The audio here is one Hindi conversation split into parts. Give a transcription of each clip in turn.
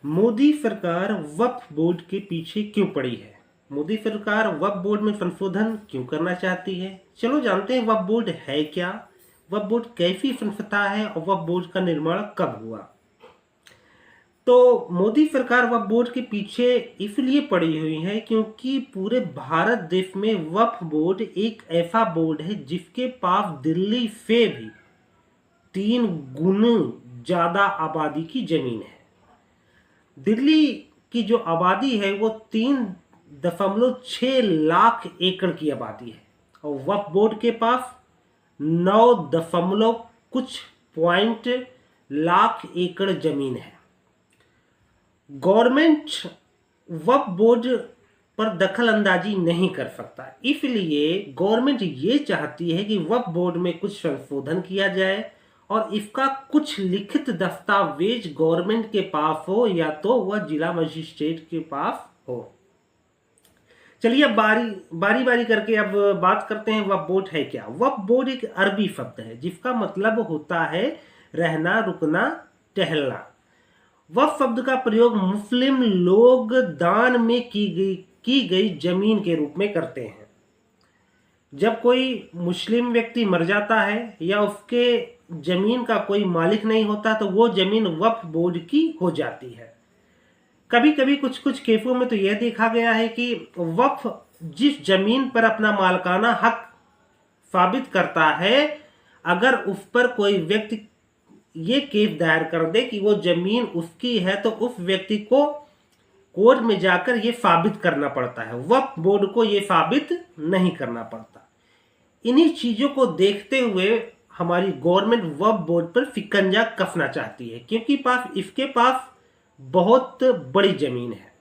मोदी सरकार वक्फ बोर्ड के पीछे क्यों पड़ी है? मोदी सरकार वक्फ बोर्ड में संशोधन क्यों करना चाहती है? चलो जानते हैं वक्फ बोर्ड है क्या, वक्फ बोर्ड कैसी संस्था है और वक्फ बोर्ड का निर्माण कब हुआ। तो मोदी सरकार वक्फ बोर्ड के पीछे इसलिए पड़ी हुई है क्योंकि पूरे भारत देश में वक्फ बोर्ड एक ऐसा बोर्ड है जिसके पास दिल्ली से भी 3 गुना ज्यादा आबादी की जमीन है। दिल्ली की जो आबादी है वो 3.6 लाख एकड़ की आबादी है और वक्फ बोर्ड के पास 9 दशमलव कुछ पॉइंट लाख एकड़ जमीन है। गवर्नमेंट वक्फ बोर्ड पर दखल अंदाजी नहीं कर सकता, इसलिए गवर्नमेंट ये चाहती है कि वक्फ बोर्ड में कुछ संशोधन किया जाए और इसका कुछ लिखित दस्तावेज गवर्नमेंट के पास हो या तो वह जिला मजिस्ट्रेट के पास हो। चलिए अब बारी बारी करके अब बात करते हैं वक्फ बोर्ड है क्या। वक्फ बोर्ड एक अरबी शब्द है जिसका मतलब होता है रहना, रुकना, टहलना। वक्फ शब्द का प्रयोग मुस्लिम लोग दान में की गई जमीन के रूप में करते हैं। जब कोई मुस्लिम व्यक्ति मर जाता है या उसके जमीन का कोई मालिक नहीं होता तो वो जमीन वक्फ बोर्ड की हो जाती है। कभी कभी कुछ कुछ केसों में तो यह देखा गया है कि वक्फ जिस जमीन पर अपना मालकाना हक साबित करता है, अगर उस पर कोई व्यक्ति ये केस दायर कर दे कि वो जमीन उसकी है तो उस व्यक्ति को कोर्ट में जाकर ये साबित करना पड़ता है, वक्फ बोर्ड को ये साबित नहीं करना पड़ता। इन्हीं चीजों को देखते हुए हमारी गवर्नमेंट वक्फ बोर्ड पर शिकंजा कसना चाहती है क्योंकि इसके पास बहुत बड़ी जमीन है।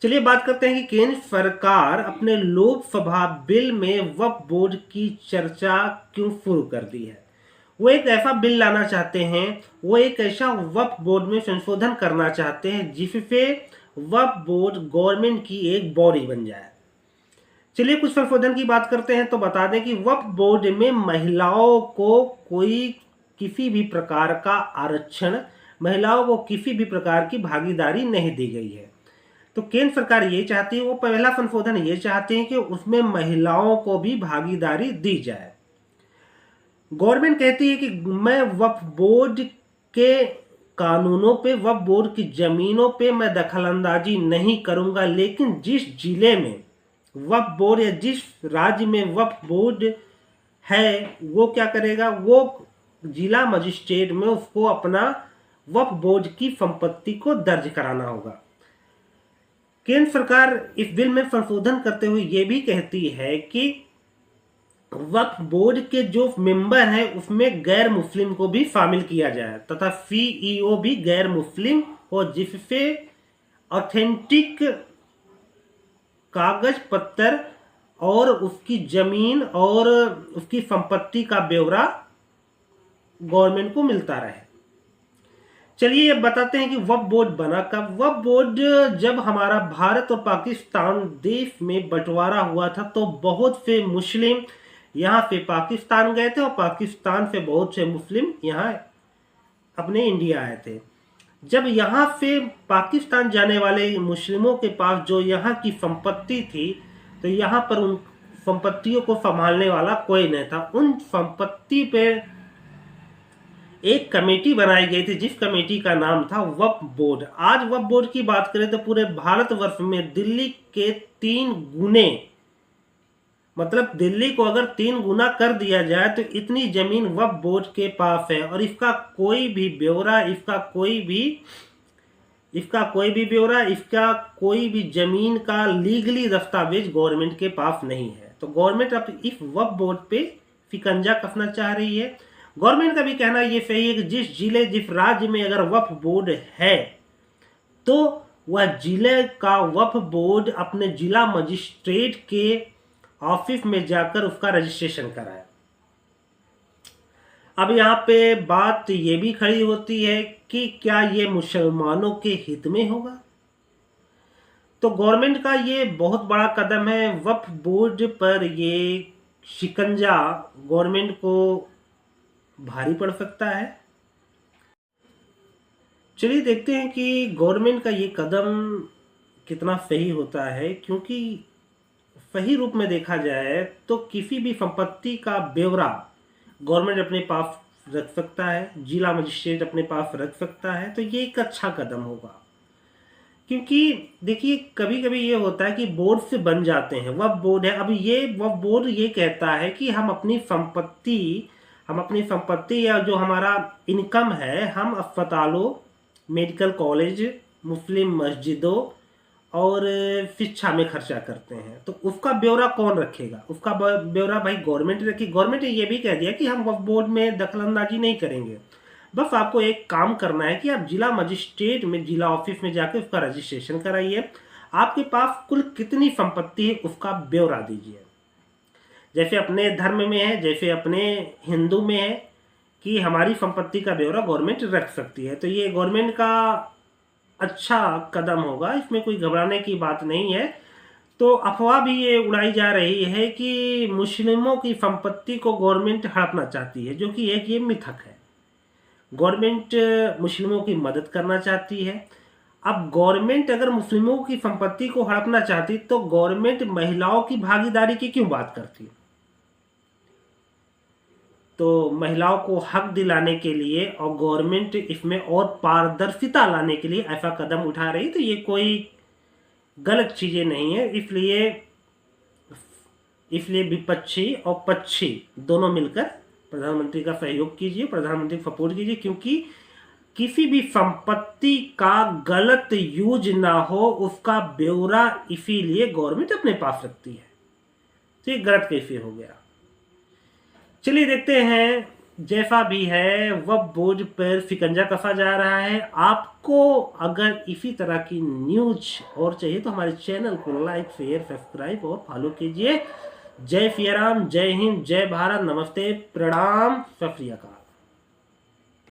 चलिए बात करते हैं कि केंद्र सरकार अपने लोकसभा बिल में वक्फ बोर्ड की चर्चा क्यों शुरू कर दी है। वो एक ऐसा बिल लाना चाहते हैं, वो एक ऐसा वक्फ बोर्ड में संशोधन करना चाहते हैं जिससे वक्फ बोर्ड गवर्नमेंट की एक बॉडी बन जाए। चलिए कुछ संशोधन की बात करते हैं तो बता दें कि वक्फ बोर्ड में महिलाओं को कोई किसी भी प्रकार का आरक्षण, महिलाओं को किसी भी प्रकार की भागीदारी नहीं दी गई है। तो केंद्र सरकार ये चाहती है, वो पहला संशोधन ये चाहते हैं कि उसमें महिलाओं को भी भागीदारी दी जाए। गवर्नमेंट कहती है कि मैं वक्फ बोर्ड के कानूनों पे, वक्फ बोर्ड की जमीनों पे मैं दखलंदाजी नहीं करूंगा, लेकिन जिस जिले में वक्फ बोर्ड या जिस राज्य में वक्फ बोर्ड है वो क्या करेगा, वो जिला मजिस्ट्रेट में उसको अपना वक्फ बोर्ड की संपत्ति को दर्ज कराना होगा। केंद्र सरकार इस बिल में संशोधन करते हुए ये भी कहती है कि वक्फ बोर्ड के जो मेंबर हैं उसमें गैर मुस्लिम को भी शामिल किया जाए तथा सीईओ भी गैर मुस्लिम हो, जिससे ऑथेंटिक कागज पत्तर और उसकी जमीन और उसकी संपत्ति का ब्यौरा गवर्नमेंट को मिलता रहे। चलिए अब बताते हैं कि वक्फ बोर्ड बना कब। वक्फ बोर्ड जब हमारा भारत और पाकिस्तान देश में बंटवारा हुआ था तो बहुत से मुस्लिम यहाँ से पाकिस्तान गए थे और पाकिस्तान से बहुत से मुस्लिम यहाँ अपने इंडिया आए थे। जब यहाँ से पाकिस्तान जाने वाले मुस्लिमों के पास जो यहाँ की संपत्ति थी तो यहाँ पर उन संपत्तियों को संभालने वाला कोई नहीं था। उन संपत्ति पे एक कमेटी बनाई गई थी जिस कमेटी का नाम था वक्फ बोर्ड। आज वक्फ बोर्ड की बात करें तो पूरे भारतवर्ष में दिल्ली के 3 गुने, मतलब दिल्ली को अगर 3 गुना कर दिया जाए तो इतनी जमीन वक्फ बोर्ड के पास है और इसका कोई भी ब्यौरा, इसका कोई भी जमीन का लीगली दस्तावेज गवर्नमेंट के पास नहीं है। तो गवर्नमेंट अब इस वक्फ बोर्ड पे शिकंजा कसना चाह रही है। गवर्नमेंट का भी कहना ये सही है कि जिस जिले, जिस राज्य में अगर वक्फ बोर्ड है तो वह जिले का वक्फ बोर्ड अपने जिला मजिस्ट्रेट के ऑफिस में जाकर उसका रजिस्ट्रेशन कराए। अब यहाँ पे बात ये भी खड़ी होती है कि क्या ये मुसलमानों के हित में होगा। तो गवर्नमेंट का ये बहुत बड़ा कदम है। वक्फ बोर्ड पर ये शिकंजा गवर्नमेंट को भारी पड़ सकता है। चलिए देखते हैं कि गवर्नमेंट का ये कदम कितना सही होता है, क्योंकि सही रूप में देखा जाए तो किसी भी संपत्ति का ब्यौरा गवर्नमेंट अपने पास रख सकता है, जिला मजिस्ट्रेट अपने पास रख सकता है, तो ये एक अच्छा कदम होगा। क्योंकि देखिए कभी कभी ये होता है कि बोर्ड से बन जाते हैं, वह बोर्ड है, अब ये वह बोर्ड ये कहता है कि हम अपनी संपत्ति या जो हमारा इनकम है हम अस्पतालों, मेडिकल कॉलेज, मुस्लिम मस्जिदों और शिक्षा में खर्चा करते हैं, तो उसका ब्यौरा कौन रखेगा? उसका ब्यौरा भाई गवर्नमेंट रखी। गवर्नमेंट ने ये भी कह दिया कि हम वक्फ बोर्ड में दखलंदाजी नहीं करेंगे, बस आपको एक काम करना है कि आप जिला मजिस्ट्रेट में, जिला ऑफिस में जाकर उसका रजिस्ट्रेशन कराइए, आपके पास कुल कितनी संपत्ति है उसका ब्यौरा दीजिए। जैसे अपने धर्म में है, जैसे अपने हिंदू में है कि हमारी संपत्ति का ब्यौरा गवर्नमेंट रख सकती है, तो ये गवर्नमेंट का अच्छा कदम होगा, इसमें कोई घबराने की बात नहीं है। तो अफवाह भी ये उड़ाई जा रही है कि मुस्लिमों की संपत्ति को गवर्नमेंट हड़पना चाहती है, जो कि एक ये मिथक है। गवर्नमेंट मुस्लिमों की मदद करना चाहती है। अब गवर्नमेंट अगर मुस्लिमों की संपत्ति को हड़पना चाहती तो गवर्नमेंट महिलाओं की भागीदारी की क्यों बात करती? तो महिलाओं को हक दिलाने के लिए और गवर्नमेंट इसमें और पारदर्शिता लाने के लिए ऐसा कदम उठा रही, तो ये कोई गलत चीजें नहीं है। इसलिए इसलिए विपक्षी और पक्षी दोनों मिलकर प्रधानमंत्री का सहयोग कीजिए, प्रधानमंत्री को सपोर्ट कीजिए, क्योंकि किसी भी संपत्ति का गलत यूज ना हो उसका ब्यौरा इसीलिए गवर्नमेंट अपने पास रखती है। तो ये गलत कैसे हो गया? चलिए देखते हैं, जैसा भी है वक्फ बोर्ड पर शिकंजा कसा जा रहा है। आपको अगर इसी तरह की न्यूज और चाहिए तो हमारे चैनल को लाइक, शेयर, सब्सक्राइब और फॉलो कीजिए। जय सिया राम, जय हिंद, जय भारत, नमस्ते, प्रणाम, सत श्री अकाल।